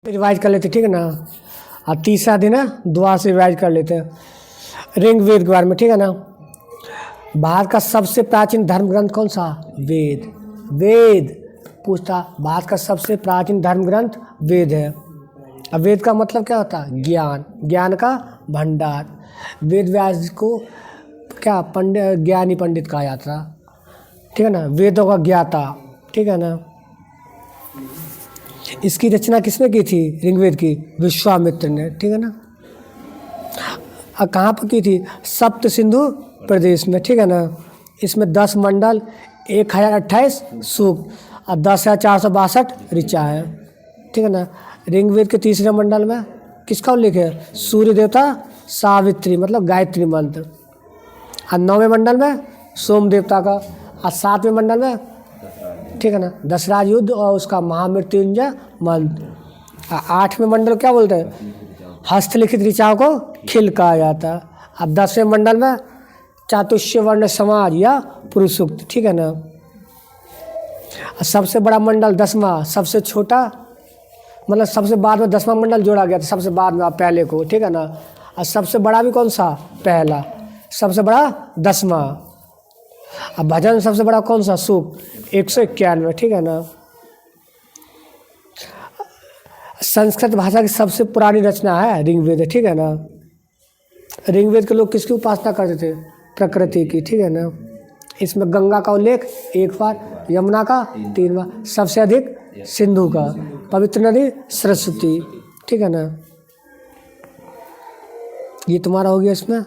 Revise कर लेते, ठीक है ना। और तीसरा दिन है दुआ से रिवाइज कर लेते हैं ऋग्वेद के बारे में, ठीक है ना। भारत का सबसे प्राचीन धर्म ग्रंथ कौन सा? वेद। वेद पूछता, भारत का सबसे प्राचीन धर्म ग्रंथ वेद है। अब वेद का मतलब क्या होता है? ज्ञान, ज्ञान का भंडार। वेद व्यास को क्या पंडित, ज्ञानी पंडित कहा जाता, ठीक है ना, वेदों का ज्ञाता, ठीक है ना। इसकी रचना किसने की थी ऋग्वेद की? विश्वामित्र ने, ठीक है ना। और कहाँ पर की थी? सप्त सिंधु प्रदेश में, ठीक है ना। इसमें 10 मंडल, 1028 सूक्त और 10,462 ऋचा है, ठीक है ना। ऋग्वेद के तीसरे मंडल में किसका उल्लेख है? सूर्य देवता सावित्री मतलब गायत्री मंत्र। और 9वें मंडल में सोम देवता का। और 7वें मंडल में, ठीक है ना, दशराज युद्ध और उसका महामृत्युंजय मंत्र। 8वें मंडल क्या बोलते हैं? हस्तलिखित ऋचाओं को खिल कहा जाता है। अब 10वें मंडल में चातुष्य वर्ण समाज या पुरुष सूक्त, ठीक है ना। सबसे बड़ा मंडल 10वां, सबसे छोटा मतलब सबसे बाद में 10वां मंडल जोड़ा गया था, सबसे बाद में पहले को, ठीक है ना। और सबसे बड़ा भी कौन सा? पहला। सबसे बड़ा 10वां। अब भजन सबसे बड़ा कौन सा? सूक्त 191, ठीक है ना। संस्कृत भाषा की सबसे पुरानी रचना है ऋग्वेद, ठीक है ना। ऋग्वेद के लोग किसकी उपासना करते थे? प्रकृति की, ठीक है ना। इसमें गंगा का उल्लेख 1 बार, यमुना का 3 बार, सबसे अधिक सिंधु का, पवित्र नदी सरस्वती, ठीक है ना। ये तुम्हारा हो गया इसमें।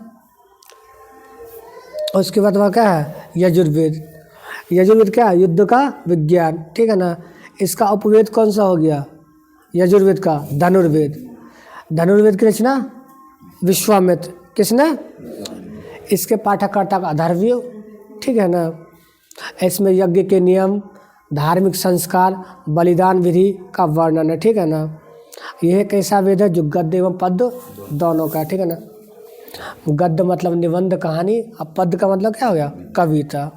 और उसके बाद वह क्या है? यजुर्वेद। यजुर्वेद क्या है? युद्ध का विज्ञान, ठीक है ना। इसका उपवेद कौन सा हो गया यजुर्वेद का? धनुर्वेद। धनुर्वेद की रचना विश्वामित्र। किसने? इसके पाठकर्ता का अथर्ववेद, ठीक है ना। इसमें यज्ञ के नियम, धार्मिक संस्कार, बलिदान विधि का वर्णन है, ठीक है ना। यह एक ऐसा वेद है जो गद्य एवं पद्य दोनों का, ठीक है ना। गद्य मतलब निबंध कहानी, और पद्य का मतलब क्या हो गया? कविता।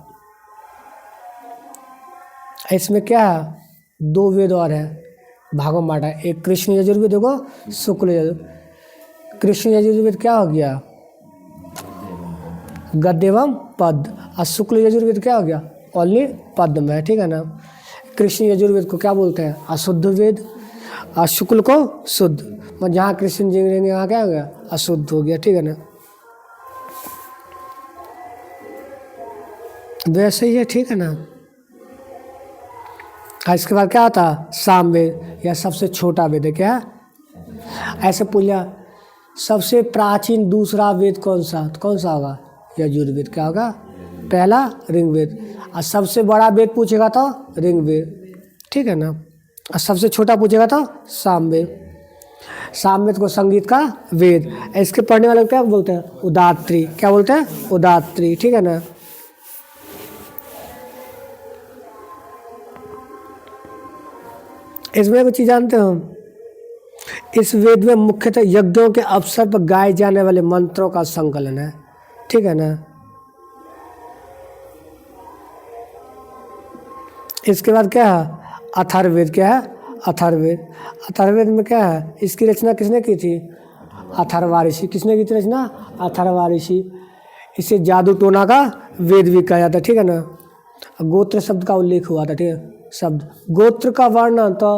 इसमें क्या है? 2 वेद और है, भागों में बांटा है। एक कृष्ण यजुर्वेद, देखो शुक्ल यजुर्वेद। कृष्ण यजुर्वेद क्या हो गया? गद्य एवं पद्य। और शुक्ल यजुर्वेद क्या हो गया? ओनली पद्य में, ठीक है ना। कृष्ण यजुर्वेद को क्या बोलते हैं? अशुद्ध वेद। और शुक्ल को शुद्ध, मतलब जहाँ कृष्ण जी रहेंगे वहाँ क्या हो गया? अशुद्ध हो गया, ठीक है ना। वैसे ही है, ठीक है ना। इसके बाद क्या आता है? सामवेद या सबसे छोटा वेद है, क्या? ऐसे पूछा सबसे प्राचीन दूसरा वेद कौन सा? तो कौन सा होगा? यजुर्वेद। क्या होगा? पहला ऋग्वेद। और सबसे बड़ा वेद पूछेगा तो ऋग्वेद, ठीक है ना। और सबसे छोटा पूछेगा तो सामवेद। सामवेद को संगीत का वेद। इसके पढ़ने वाले क्या बोलते हैं? उदात्री। क्या बोलते हैं? उदात्री, ठीक है ना। इसमें कुछ चीज़ जानते हो? इस वेद में मुख्यतः यज्ञों के अवसर पर गाए जाने वाले मंत्रों का संकलन है, ठीक है ना। इसके बाद क्या है? अथर्ववेद। क्या है? अथर्ववेद। अथर्ववेद में क्या है? इसकी रचना किसने की थी? अथर्वा ऋषि। किसने की थी रचना? अथर्वा ऋषि। इसे जादू टोना का वेद भी कहा जाता है, ठीक है ना। गोत्र शब्द का उल्लेख हुआ था, ठीक है। शब्द गोत्र का वर्णन तो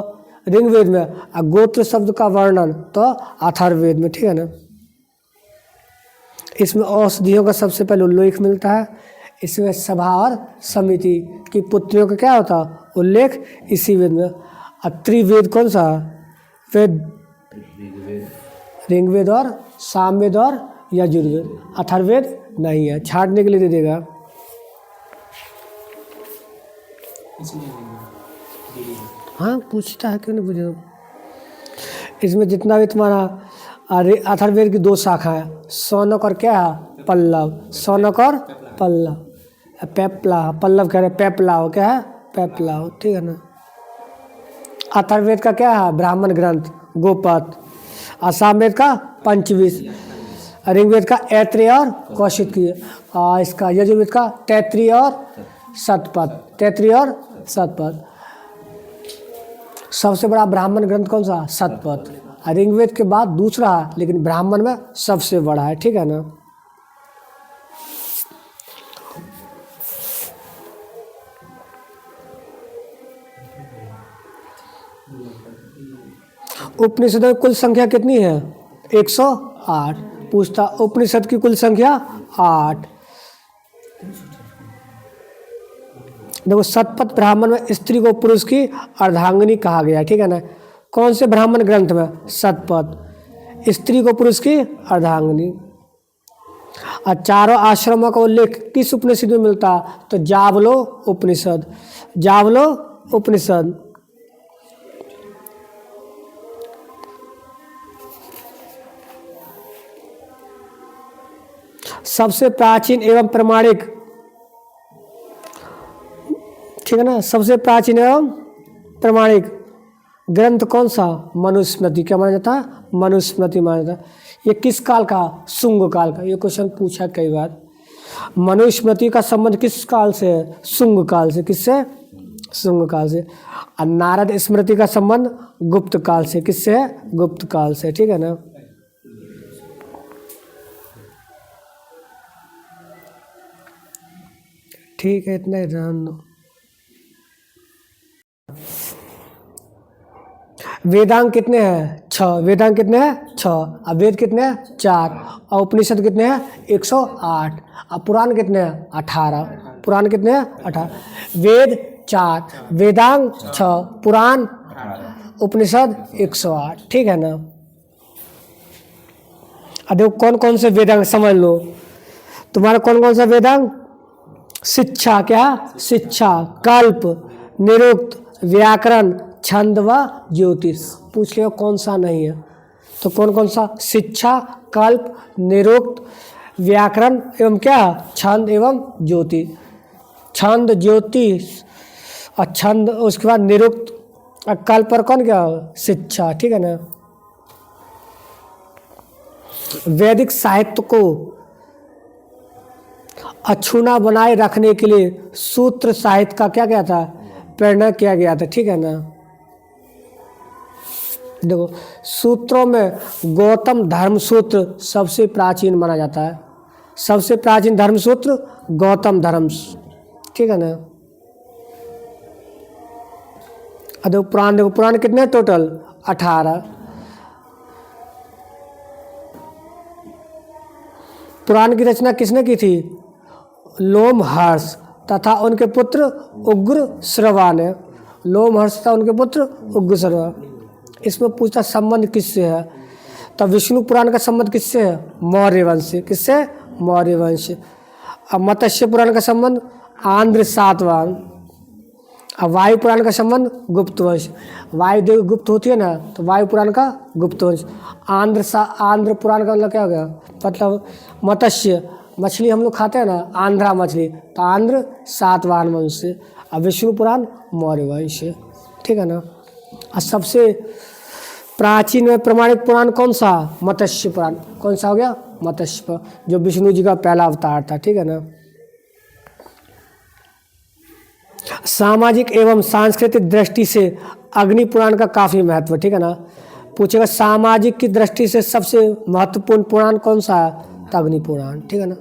ऋग्वेद में, और गोत्र शब्द का वर्णन तो अथर्ववेद में, ठीक है ना। इसमें औषधियों का सबसे पहले उल्लेख मिलता है। इसमें सभा और समिति की पुत्रियों का क्या होता? उल्लेख इसी वेद में। और त्रिवेद कौन सा वेद? ऋग्वेद और सामवेद और यजुर्वेद। अथर्ववेद नहीं है, छांटने के लिए दे देगा। हाँ पूछता है, क्यों नहीं पूछे। इसमें जितना भी तुम्हारा अथर्ववेद की 2 शाखा है, सौनक और क्या है? पल्लव। सौनक और पल्लव। पेपला, पल्लव कह रहे पेपलाव। क्या है? पेपलाव, ठीक है ना। अथर्ववेद का क्या है? ब्राह्मण ग्रंथ गोपद। और सामवेद का पंचविश। ऋग्वेद का ऐत्रेय और कौशिक की। और इसका यजुर्वेद का तैत्रीय और शतपथ। तैत्रीय और शतपथ। सबसे बड़ा ब्राह्मण ग्रंथ कौन सा? शतपथ। ऋग्वेद के बाद दूसरा है, लेकिन ब्राह्मण में सबसे बड़ा है, ठीक है ना। उपनिषदों की कुल संख्या कितनी है? 108। पूछता उपनिषद की कुल संख्या 8। देखो शतपथ ब्राह्मण में स्त्री को पुरुष की अर्धांगिनी कहा गया, ठीक है ना। कौन से ब्राह्मण ग्रंथ में? शतपथ। स्त्री को पुरुष की अर्धांगिनी। और चारों आश्रमों का उल्लेख किस उपनिषद में मिलता? तो जावलो उपनिषद। जावलो उपनिषद। सबसे प्राचीन एवं प्रमाणिक, ठीक है ना, सबसे प्राचीन एवं प्रमाणिक ग्रंथ कौन सा? मनुस्मृति। क्या माना जाता है? मनुस्मृति माना जाता है। ये किस काल का? शुंग काल का। ये क्वेश्चन पूछा कई बार। मनुस्मृति का संबंध किस काल से है? शुंग काल से। किससे? शुंग काल से। और नारद स्मृति का संबंध गुप्त काल से। किससे है? गुप्त काल से, ठीक है ना। ठीक है, इतना ही रहने दो। वेदांग कितने हैं? 6। वेदांग कितने हैं? 6। अब वेद कितने हैं? 4। और उपनिषद कितने हैं? 108। अब पुराण कितने हैं? 18। पुराण कितने हैं? 18। वेद 4, वेदांग 6, पुराण उपनिषद 108, ठीक है ना। अब देखो कौन कौन से वेदांग समझ लो। तुम्हारा कौन कौन सा वेदांग? शिक्षा। क्या? शिक्षा, कल्प, निरुक्त, व्याकरण, छंद व ज्योतिष। पूछ लियो कौन सा नहीं है। तो कौन कौन सा? शिक्षा, कल्प, निरुक्त, व्याकरण एवं क्या? छंद एवं ज्योतिष। छंद, ज्योतिष और छंद, उसके बाद निरुक्त और कल्प पर कौन क्या? शिक्षा, ठीक है ना। वैदिक साहित्य को अछूना बनाए रखने के लिए सूत्र साहित्य का क्या किया था? प्रेरणा किया गया था, ठीक है ना। देखो सूत्रों में गौतम धर्मसूत्र सबसे प्राचीन माना जाता है। सबसे प्राचीन धर्मसूत्र गौतम धर्म, ठीक है ना। देखो पुराण, देखो पुराण कितने टोटल? 18। पुराण की रचना किसने की थी? लोमहर्ष तथा उनके पुत्र उग्र श्रवा ने। लोमहर्ष तथा उनके पुत्र उग्र श्रवा। इसमें पूछता संबंध किससे है? तो विष्णु पुराण का संबंध किससे है? मौर्य वंश से। किससे? मौर्य वंश। अब मत्स्य पुराण का संबंध आंध्र सातवाहन। अब वायु पुराण का संबंध गुप्त वंश। वायु देव गुप्त होती है ना, तो वायु पुराण का गुप्त वंश। आंध्र पुराण का मतलब क्या हो गया? मतलब मत्स्य, मछली हम लोग खाते हैं ना, आंध्रा मछली, तो आंध्र सातवाहन वंश से। अब विष्णु पुराण मौर्य वंश से, ठीक है ना। और सबसे प्राचीन में प्रमाणिक पुराण कौन सा? मत्स्य पुराण। कौन सा हो गया? मत्स्य पुराण, जो विष्णु जी का पहला अवतार था, ठीक है ना। सामाजिक एवं सांस्कृतिक दृष्टि से अग्नि पुराण का काफी महत्व, ठीक है ना। पूछेगा सामाजिक की दृष्टि से सबसे महत्वपूर्ण पुराण कौन सा है? तो अग्नि पुराण, ठीक है ना।